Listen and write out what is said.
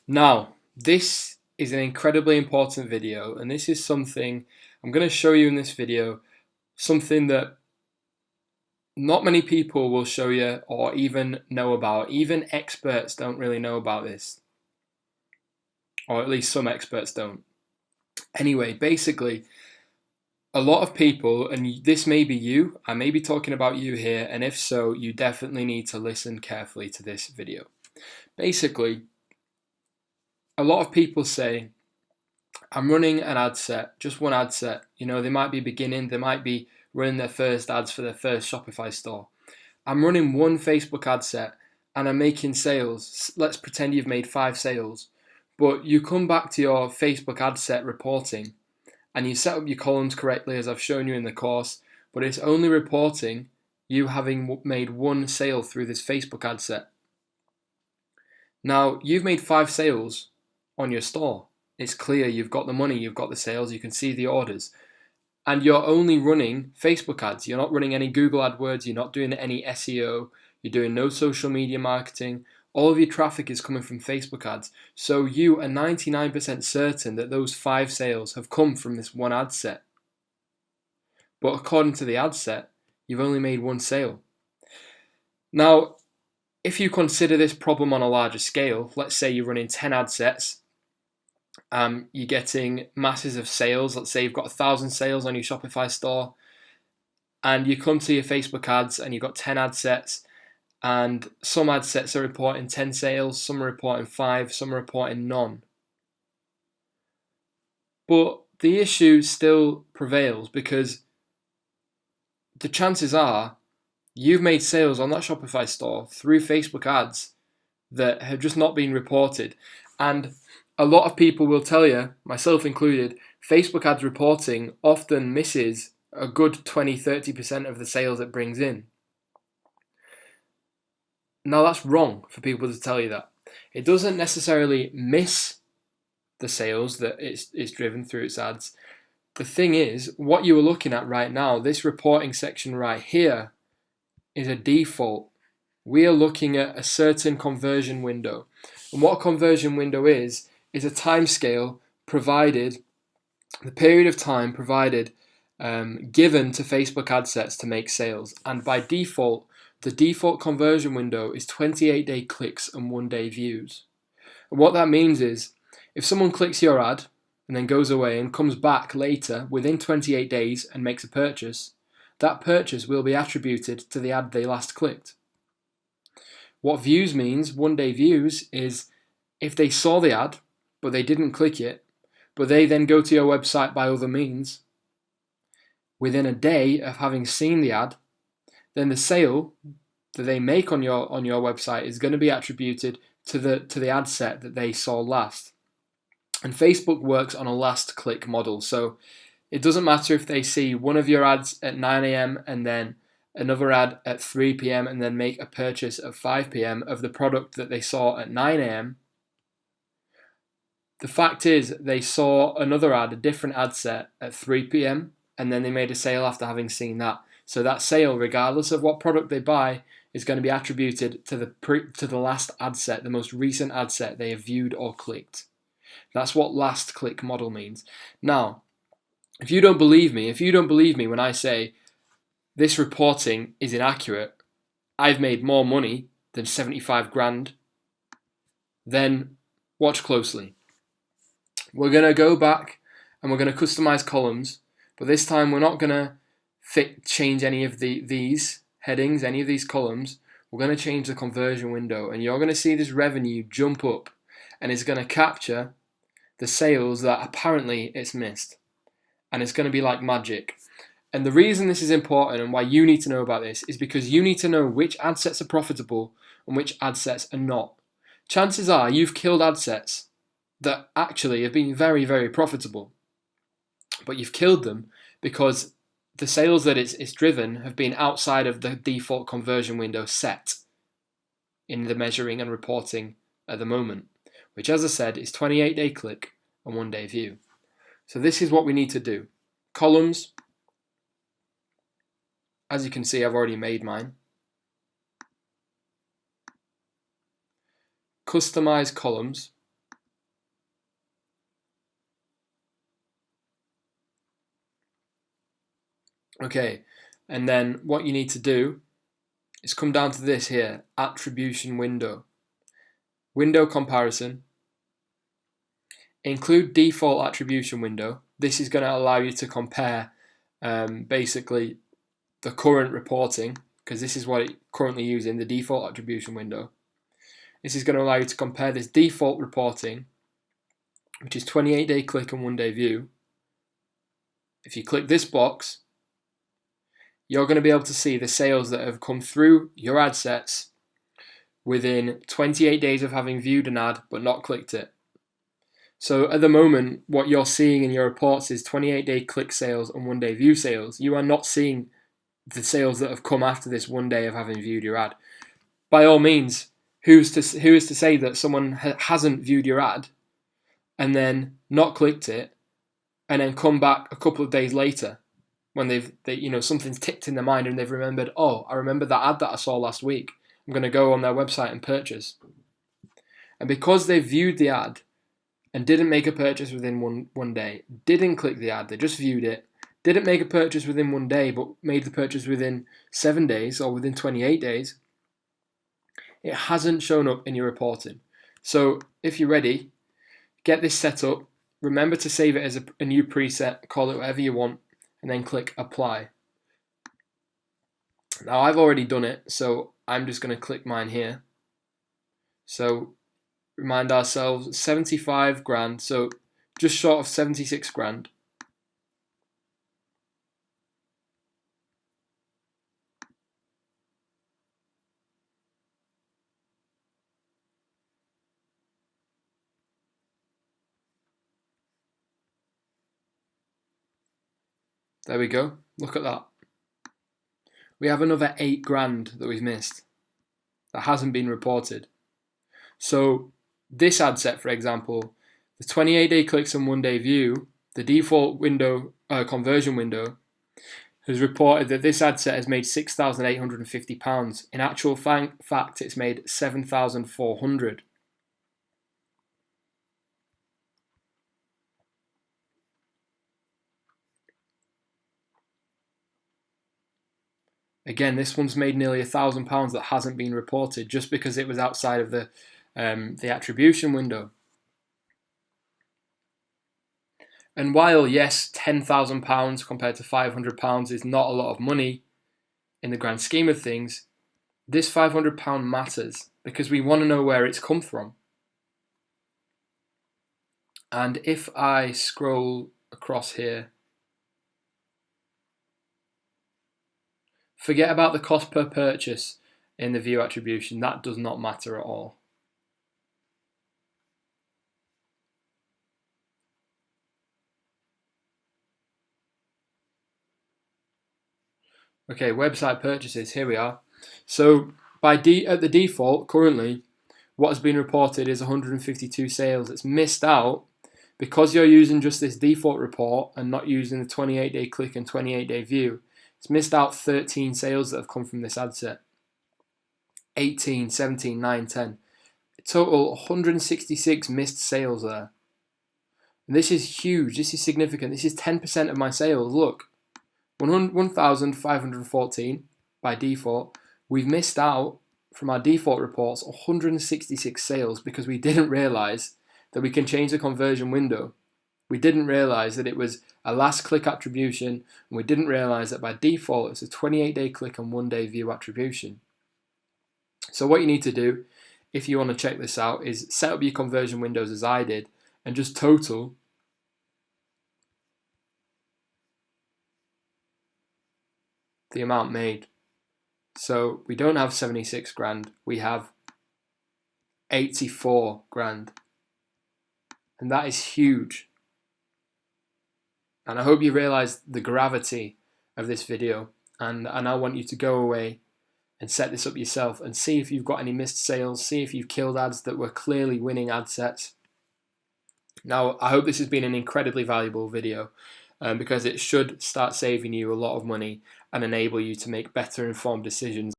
Now, this is an incredibly important video, and this is something I'm going to show you in this video, something that not many people will show you or even know about. Even experts don't really know about this, or at least some experts don't. Anyway, basically, a lot of people, and this may be you, I may be talking about you here, and if so, you definitely need to listen carefully to this video. Basically, a lot of people say, I'm running an ad set, just one ad set. You know, they might be beginning, they might be running their first ads for their first Shopify store. I'm running one Facebook ad set and I'm making sales. Let's pretend you've made 5 sales. But you come back to your Facebook ad set reporting and you set up your columns correctly as I've shown you in the course, but it's only reporting you having made 1 sale through this Facebook ad set. Now, you've made 5 sales on your store. It's clear you've got the money, you've got the sales, you can see the orders. And you're only running Facebook ads. You're not running any Google AdWords, you're not doing any SEO, you're doing no social media marketing. All of your traffic is coming from Facebook ads. So you are 99% certain that those 5 sales have come from this one ad set. But according to the ad set, you've only made 1 sale. Now, if you consider this problem on a larger scale, let's say you're running 10 ad sets, you're getting masses of sales. Let's say you've got 1,000 sales on your Shopify store, and you come to your Facebook ads and you've got 10 ad sets, and some ad sets are reporting 10 sales, some are reporting 5, some are reporting none. But the issue still prevails because the chances are you've made sales on that Shopify store through Facebook ads that have just not been reported. And a lot of people will tell you, myself included, Facebook ads reporting often misses a good 20-30% of the sales it brings in. Now that's wrong for people to tell you that. It doesn't necessarily miss the sales that it's driven through its ads. The thing is, what you are looking at right now, this reporting section right here, is a default. We are looking at a certain conversion window. And what a conversion window is a time scale provided, the period of time provided given to Facebook ad sets to make sales. And by default, the default conversion window is 28-day clicks and 1-day views. And what that means is, if someone clicks your ad and then goes away and comes back later within 28 days and makes a purchase, that purchase will be attributed to the ad they last clicked. What views means, 1-day views, is if they saw the ad, but they didn't click it, but they then go to your website by other means, within a day of having seen the ad, then the sale that they make on your website is going to be attributed to the ad set that they saw last. And Facebook works on a last click model, so it doesn't matter if they see one of your ads at 9 a.m. and then another ad at 3 p.m. and then make a purchase at 5 p.m. of the product that they saw at 9 a.m. The fact is, they saw another ad, a different ad set at 3 p.m. and then they made a sale after having seen that. So that sale, regardless of what product they buy, is going to be attributed to the last ad set, the most recent ad set they have viewed or clicked. That's what last click model means. Now, if you don't believe me when I say this reporting is inaccurate, I've made more money than 75 grand, then watch closely. We're going to go back and we're going to customize columns, but this time we're not going to change any of these headings, any of these columns. We're going to change the conversion window, and you're going to see this revenue jump up, and it's going to capture the sales that apparently it's missed. And it's going to be like magic. And the reason this is important and why you need to know about this is because you need to know which ad sets are profitable and which ad sets are not. Chances are you've killed ad sets that actually have been very, very profitable, but you've killed them because the sales that it's driven have been outside of the default conversion window set in the measuring and reporting at the moment, which, as I said, is 28-day click and 1-day view. So this is what we need to do. Columns. As you can see, I've already made mine. Customize columns. Okay, and then what you need to do is come down to this here, attribution window. Window comparison. Include default attribution window. This is going to allow you to compare basically the current reporting, because this is what it currently using, the default attribution window. This is going to allow you to compare this default reporting, which is 28-day click and 1-day view. If you click this box, you're going to be able to see the sales that have come through your ad sets within 28 days of having viewed an ad but not clicked it. So at the moment, what you're seeing in your reports is 28-day click sales and 1-day view sales. You are not seeing the sales that have come after this 1 day of having viewed your ad. By all means, who is to say that someone hasn't viewed your ad and then not clicked it and then come back a couple of days later when something's ticked in their mind and they've remembered, oh, I remember that ad that I saw last week. I'm going to go on their website and purchase. And because they viewed the ad and didn't make a purchase within one day, didn't click the ad, they just viewed it, didn't make a purchase within 1 day, but made the purchase within 7 days or within 28 days, it hasn't shown up in your reporting. So if you're ready, get this set up. Remember to save it as a new preset, call it whatever you want, and then click apply. Now I've already done it, so I'm just going to click mine here. So remind ourselves, 75 grand, so just short of 76 grand. There we go, look at that. We have another 8 grand that we've missed that hasn't been reported. So this ad set, for example, the 28-day clicks and 1-day view, the default window conversion window, has reported that this ad set has made £6,850. In actual fact, it's made £7,400. Again, this one's made nearly £1,000 that hasn't been reported just because it was outside of the attribution window. And while, yes, £10,000 compared to £500 is not a lot of money in the grand scheme of things, this £500 matters because we want to know where it's come from. And if I scroll across here, forget about the cost per purchase in the view attribution. That does not matter at all. Okay, website purchases, here we are. So at the default, currently, what has been reported is 152 sales. It's missed out because you're using just this default report and not using the 28-day click and 28-day view. It's missed out 13 sales that have come from this ad set. 18, 17, 9, 10. Total 166 missed sales there. And this is huge, this is significant. This is 10% of my sales. Look, 1,514 by default. We've missed out from our default reports 166 sales because we didn't realize that we can change the conversion window. We didn't realize that it was a last click attribution, and we didn't realize that by default it's a 28-day click and 1-day view attribution. So what you need to do, if you want to check this out, is set up your conversion windows as I did and just total the amount made. So we don't have 76 grand, we have 84 grand. And that is huge. And I hope you realize the gravity of this video. And I want you to go away and set this up yourself and see if you've got any missed sales, see if you've killed ads that were clearly winning ad sets. Now, I hope this has been an incredibly valuable video because it should start saving you a lot of money and enable you to make better informed decisions